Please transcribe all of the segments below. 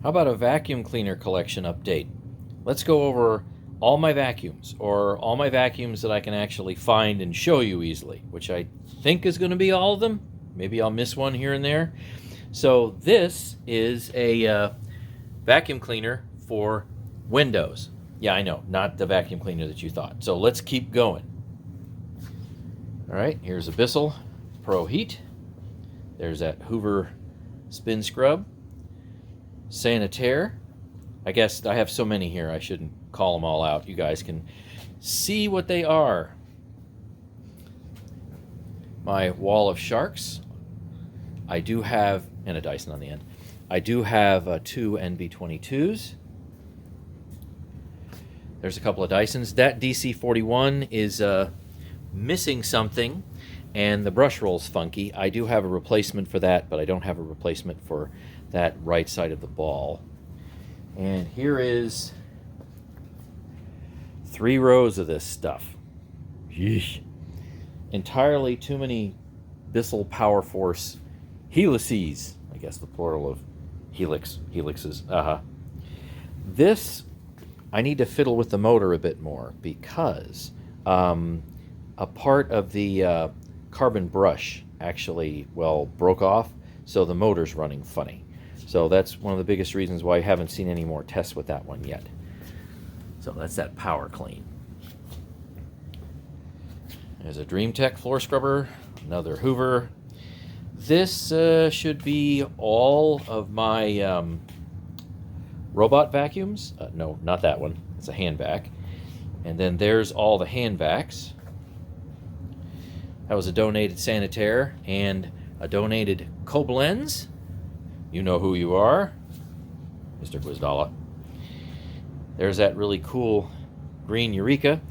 How about a vacuum cleaner collection update? Let's go over all my vacuums, or all my vacuums that I can actually find and show you easily, which I think is going to be all of them. Maybe I'll miss one here and there. So this is a vacuum cleaner for Windows. Yeah, I know, not the vacuum cleaner that you thought. So let's keep going. All right, here's a Bissell Pro Heat. There's that Hoover Spin Scrub. Sanitaire. I guess I have so many here, I shouldn't call them all out. You guys can see what they are. My wall of sharks. I do have, and a Dyson on the end. I do have two NV22s. There's a couple of Dysons. That DC41 is missing something, and the brush roll's funky. I do have a replacement for that, but I don't have a replacement for that right side of the ball. And here is 3 rows of this stuff. Yeesh. Entirely too many Bissell Power Force helices. I guess the plural of helixes. This, I need to fiddle with the motor a bit more, because a part of the carbon brush actually, well, broke off, so the motor's running funny. So that's one of the biggest reasons why I haven't seen any more tests with that one yet. So that's that power clean. There's a DreamTech floor scrubber, another Hoover. This should be all of my robot vacuums. No, not that one. It's a hand vac. And then there's all the hand vacs. That was a donated Sanitaire and a donated Koblenz. You know who you are, Mr. Quizdala. There's that really cool green Eureka.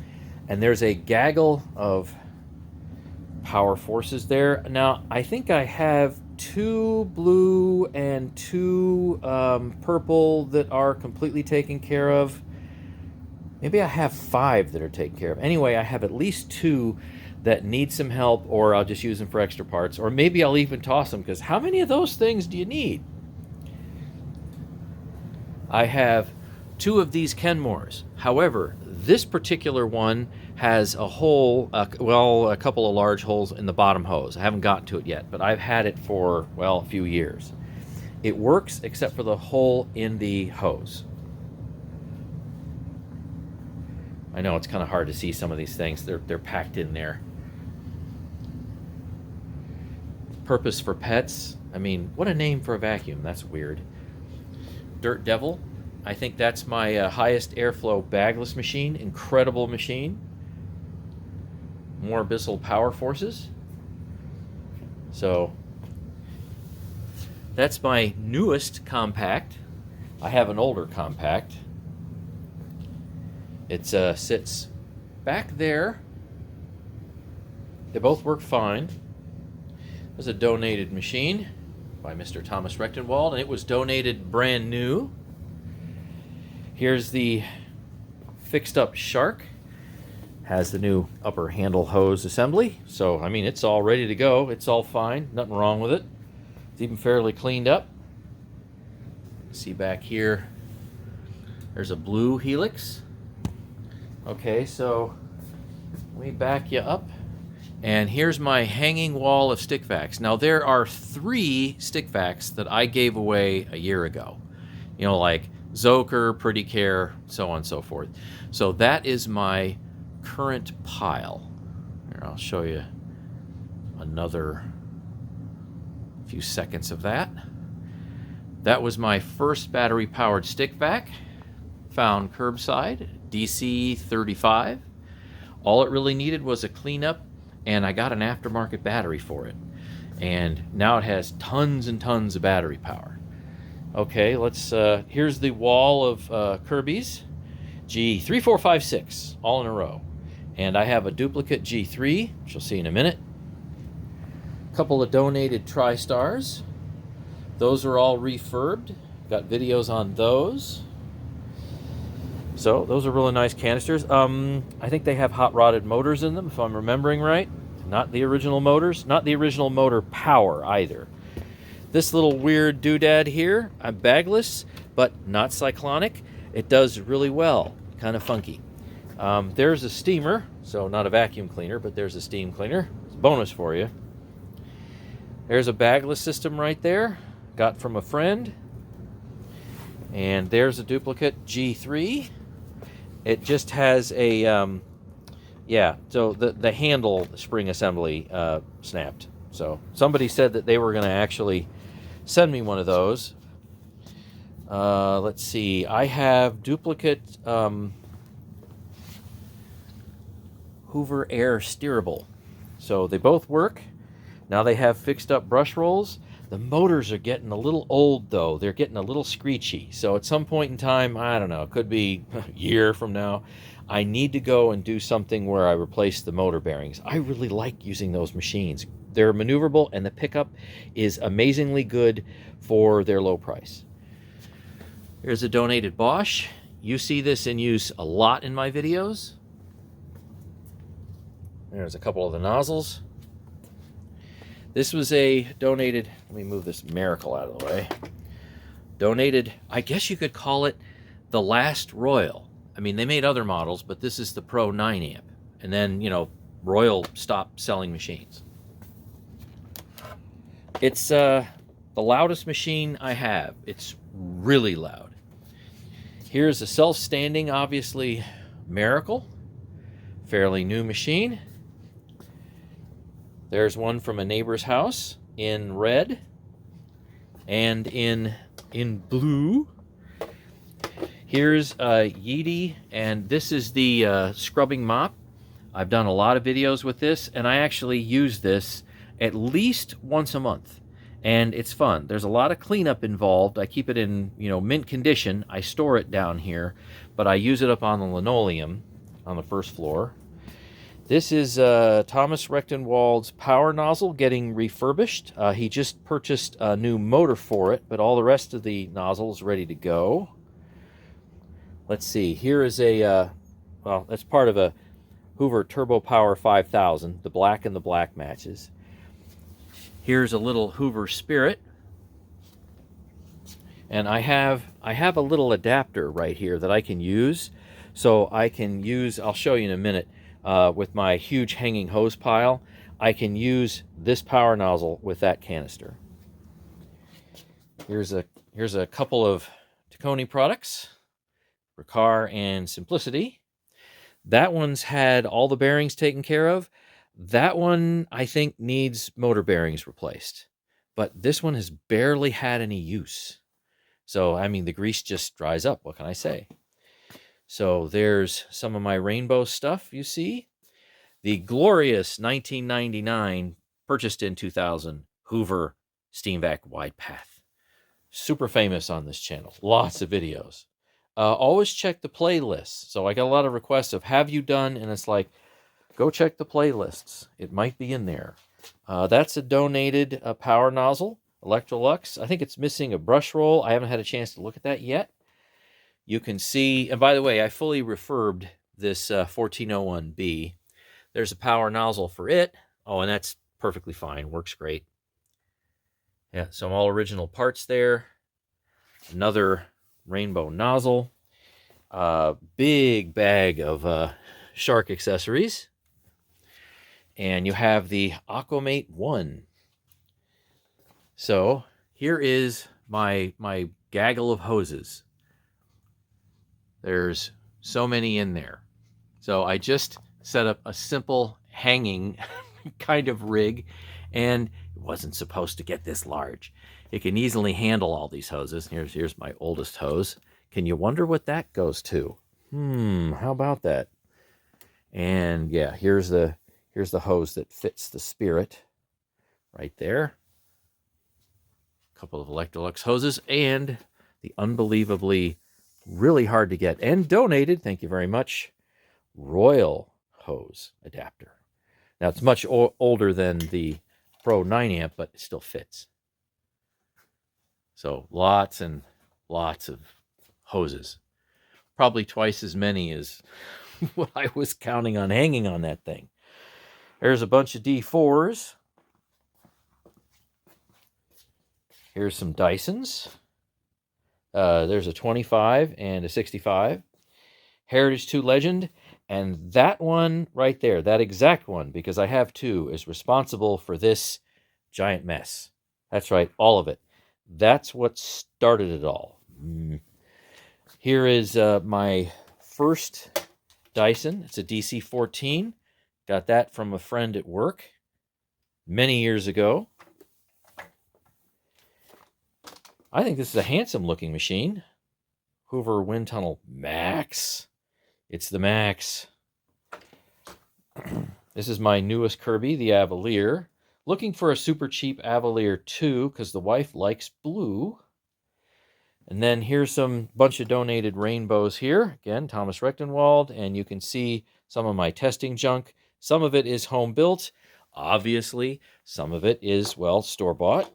And there's a gaggle of Power Forces there. Now, I think I have 2 blue and 2 purple that are completely taken care of. Maybe I have 5 that are taken care of. Anyway, I have at least 2 that need some help, or I'll just use them for extra parts, or maybe I'll even toss them, because how many of those things do you need? I have 2 of these Kenmores. However, this particular one has a hole, a couple of large holes in the bottom hose. I haven't gotten to it yet, but I've had it for, well, a few years. It works except for the hole in the hose. I know it's kind of hard to see some of these things. They're packed in there. Purpose for pets. I mean, what a name for a vacuum. That's weird. Dirt Devil. I think that's my highest airflow bagless machine. Incredible machine. More Bissell Power Forces. So that's my newest compact. I have an older compact. It sits back there. They both work fine. It was a donated machine by Mr. Thomas Rechtenwald, and it was donated brand new. Here's the fixed up Shark. Has the new upper handle hose assembly. So, I mean, it's all ready to go. It's all fine. Nothing wrong with it. It's even fairly cleaned up. See back here, there's a blue helix. Okay, so let me back you up. And here's my hanging wall of stick vacs. Now, there are 3 stick vacs that I gave away a year ago. You know, like Zoker, Pretty Care, so on and so forth. So that is my current pile. Here, I'll show you another few seconds of that. That was my first battery-powered stick vac, found curbside, DC 35. All it really needed was a cleanup, and I got an aftermarket battery for it. And now it has tons and tons of battery power. Okay, here's the wall of Kirby's. G3, 4, 5, 6, all in a row. And I have a duplicate G3, which you'll see in a minute. A couple of donated TriStars. Those are all refurbed. Got videos on those. So those are really nice canisters. I think they have hot rodded motors in them, if I'm remembering right. Not the original motors, not the original motor power either. This little weird doodad here, I'm bagless, but not cyclonic. It does really well, kind of funky. There's a steamer, so not a vacuum cleaner, but there's a steam cleaner. It's a bonus for you. There's a bagless system right there, got from a friend. And there's a duplicate G3. It just has a, yeah, so the handle spring assembly snapped. So somebody said that they were going to actually send me one of those. Let's see, I have duplicate Hoover Air steerable. So they both work. Now they have fixed up brush rolls. The motors are getting a little old, though. They're getting a little screechy. So at some point in time, I don't know, it could be a year from now, I need to go and do something where I replace the motor bearings. I really like using those machines. They're maneuverable, and the pickup is amazingly good for their low price. Here's a donated Bosch. You see this in use a lot in my videos. There's a couple of the nozzles. This was a donated, let me move this Miracle out of the way. Donated, I guess you could call it the last Royal. I mean, they made other models, but this is the Pro 9 amp. And then, you know, Royal stopped selling machines. It's the loudest machine I have. It's really loud. Here's a self-standing, obviously, Miracle. Fairly new machine. There's one from a neighbor's house in red and in blue. Here's a Yeti, and this is the scrubbing mop. I've done a lot of videos with this, and I actually use this at least once a month, and it's fun. There's a lot of cleanup involved. I keep it in, you know, mint condition. I store it down here, but I use it up on the linoleum on the first floor. This is Thomas Rechtenwald's power nozzle getting refurbished. He just purchased a new motor for it, but all the rest of the nozzle is ready to go. Let's see. Here is a, well, that's part of a Hoover Turbo Power 5000. The black and the black matches. Here's a little Hoover Spirit. And I have a little adapter right here that I can use. So I can use, I'll show you in a minute, with my huge hanging hose pile, I can use this power nozzle with that canister. Here's a couple of Taconi products, Riccar and Simplicity. That one's had all the bearings taken care of. That one, I think, needs motor bearings replaced. But this one has barely had any use. So, I mean, the grease just dries up. What can I say? So there's some of my rainbow stuff, you see. The glorious 1999, purchased in 2000, Hoover Steam Vac Wide Path. Super famous on this channel. Lots of videos. Always check the playlists. So I got a lot of requests of, have you done? And it's like, go check the playlists. It might be in there. That's a donated power nozzle, Electrolux. I think it's missing a brush roll. I haven't had a chance to look at that yet. You can see, and by the way, I fully refurbed this 1401B. There's a power nozzle for it. Oh, and that's perfectly fine. Works great. Yeah, some all original parts there. Another rainbow nozzle. Big bag of shark accessories. And you have the Aquamate 1. So here is my gaggle of hoses. There's so many in there. So I just set up a simple hanging kind of rig, and it wasn't supposed to get this large. It can easily handle all these hoses. Here's my oldest hose. Can you wonder what that goes to? How about that? And yeah, here's the hose that fits the Spirit right there. A couple of Electrolux hoses, and the unbelievably really hard to get and donated, thank you very much, Royal hose adapter. Now it's much older than the Pro 9 amp, but it still fits. So lots and lots of hoses. Probably twice as many as what I was counting on hanging on that thing. There's a bunch of D4s. Here's some Dysons. There's a 25 and a 65. Heritage 2 Legend. And that one right there, that exact one, because I have two, is responsible for this giant mess. That's right, all of it. That's what started it all. Here is my first Dyson. It's a DC-14. Got that from a friend at work many years ago. I think this is a handsome looking machine. Hoover Wind Tunnel Max. It's the Max. This is my newest Kirby, the Avalier. Looking for a super cheap Avalier 2 because the wife likes blue. And then here's some bunch of donated rainbows here. Again, Thomas Rechtenwald, and you can see some of my testing junk. Some of it is home built. Obviously, some of it is, well, store-bought.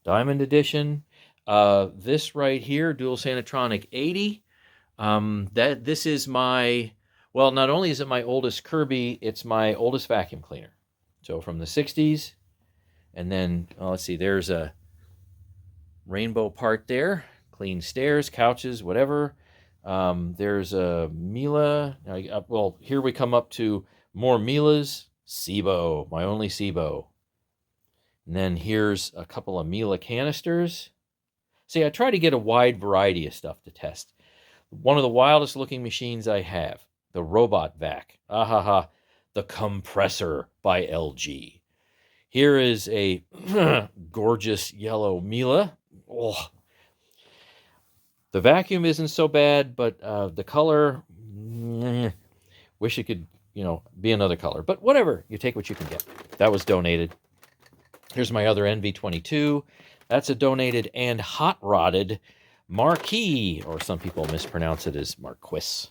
Diamond Edition. This right here, Dual Sanitronic 80. This is my, well, not only is it my oldest Kirby, it's my oldest vacuum cleaner. So from the 60s. And then, let's see, there's a rainbow part there. Clean stairs, couches, whatever. There's a Miele. Well, here we come up to more Miele's. Sibo, my only Sibo. And then here's a couple of Miele canisters. See, I try to get a wide variety of stuff to test. One of the wildest looking machines I have, the Robot Vac. The Compressor by LG. Here is a gorgeous yellow Miele. Oh. The vacuum isn't so bad, but the color, wish it could, be another color. But whatever, you take what you can get. That was donated. Here's my other NV22. That's a donated and hot-rodded Marquis, or some people mispronounce it as Marquis.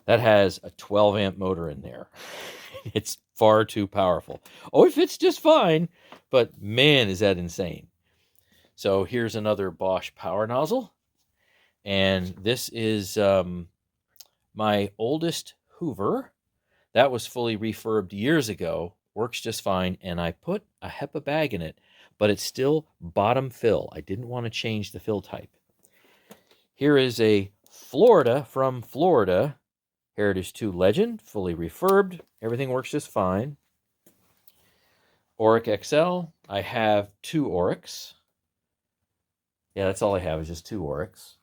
That has a 12-amp motor in there. It's far too powerful. Oh, it fits just fine, but man, is that insane. So here's another Bosch power nozzle. And this is my oldest Hoover. That was fully refurbed years ago. Works just fine. And I put a HEPA bag in it, but it's still bottom fill. I didn't want to change the fill type. Here is a Florida from Florida. Heritage 2 Legend, fully refurbed. Everything works just fine. Auric XL. I have two Aurics. Yeah, that's all I have is just two Aurics.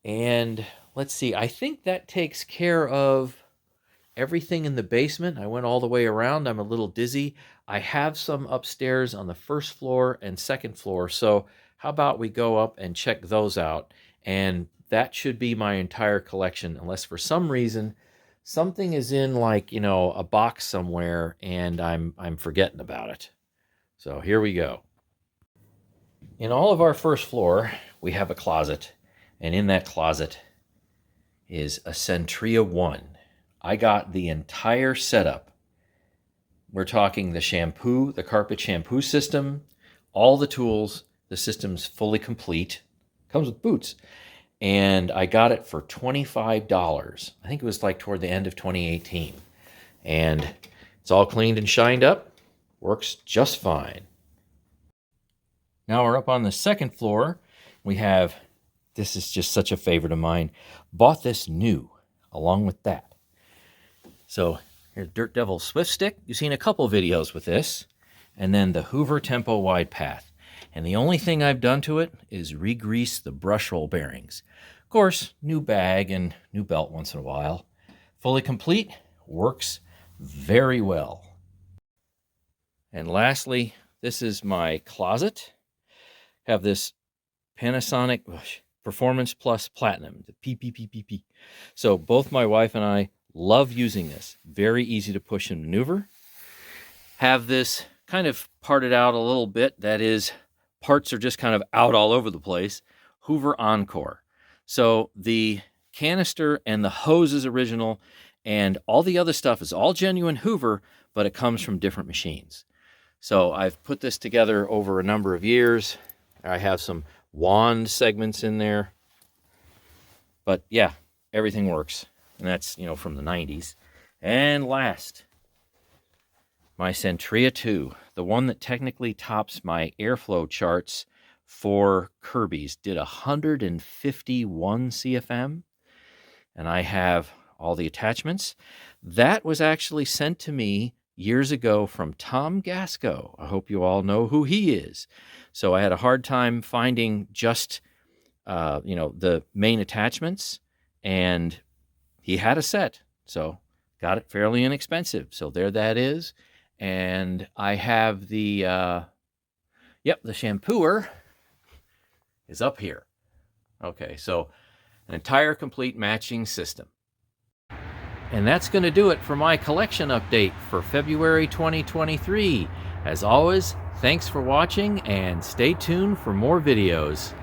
And let's see, I think that takes care of everything in the basement. I went all the way around. I'm a little dizzy. I have some upstairs on the first floor and second floor. So how about we go up and check those out? And that should be my entire collection, unless for some reason something is in a box somewhere and I'm forgetting about it. So here we go. In all of our first floor, we have a closet, and in that closet is a Centria 1. I got the entire setup. We're talking the shampoo, the carpet shampoo system, all the tools. The system's fully complete. Comes with boots. And I got it for $25. I think it was toward the end of 2018. And it's all cleaned and shined up. Works just fine. Now we're up on the second floor. We have, this is just such a favorite of mine, bought this new along with that. So here's Dirt Devil Swift Stick. You've seen a couple videos with this. And then the Hoover Tempo Wide Path. And the only thing I've done to it is re-grease the brush roll bearings. Of course, new bag and new belt once in a while. Fully complete, works very well. And lastly, this is my closet. Have this Panasonic Performance Plus Platinum, the PPPPP. So both my wife and I love using this. Very easy to push and maneuver. Have this kind of parted out a little bit. That is, parts are just kind of out all over the place. Hoover Encore. So the canister and the hose is original, and all the other stuff is all genuine Hoover, but it comes from different machines. So I've put this together over a number of years. I have some wand segments in there. But yeah, everything works. And that's, from the 90s. And last, my Centria 2, the one that technically tops my airflow charts for Kirby's, did 151 CFM, and I have all the attachments. That was actually sent to me years ago from Tom Gasco. I hope you all know who he is. So I had a hard time finding just the main attachments, and he had a set, so got it fairly inexpensive. So there that is. And I have the shampooer is up here. Okay, so an entire complete matching system. And that's going to do it for my collection update for February 2023. As always, thanks for watching and stay tuned for more videos.